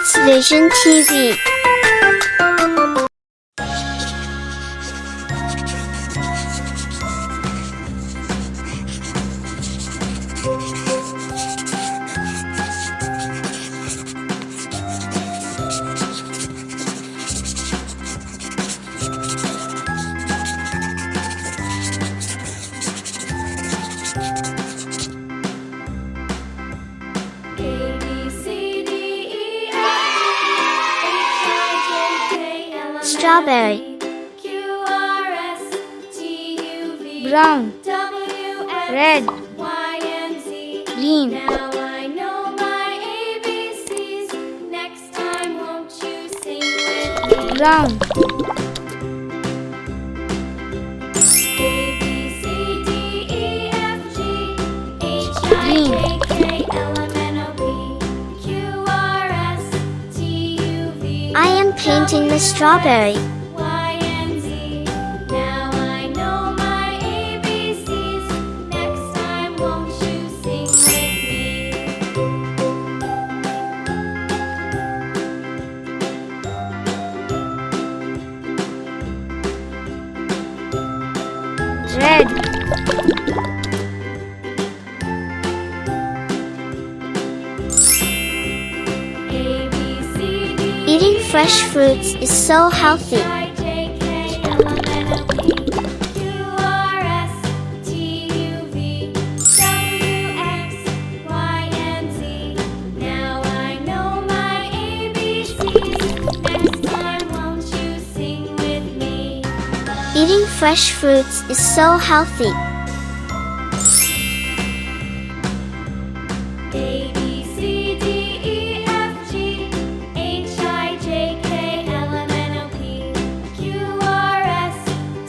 KidsVision TV. Strawberry, brown, red, green. Now I know my ABCs. Next time, won't you sing with me? Brown, A, B, C, D, E, F, G, H, I, J, K, L, M, N, O, P, Q, R, S, T, U, V. I am painting the strawberry. Y, and Z. Now I know my ABCs. Next time, won't you sing with me? Red, A, B, C, D, eating fresh fruits is so healthy. I, J, K, L, M, N, O, P, Q, R, S, T, U, V, W, X, Y, and Z. Now I know my ABCs. Next time, won't you sing with me? Eating fresh fruits is so healthy. A, B, C, D, E, F, G, H, I, J, K, L, M, N, O, P, Q, R, S,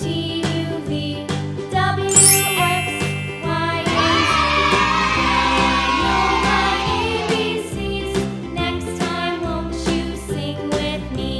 T, U, V, W, X, Y, and Z. Now I know my ABCs. Next time, won't you sing with me?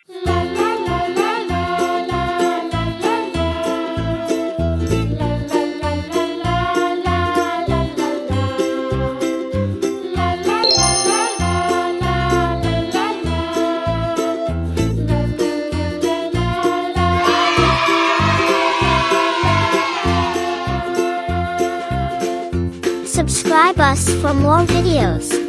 La la la la la la la la la. La la la la la la la la la. La la la la la la la la la. La la la la la. Subscribe us for more videos.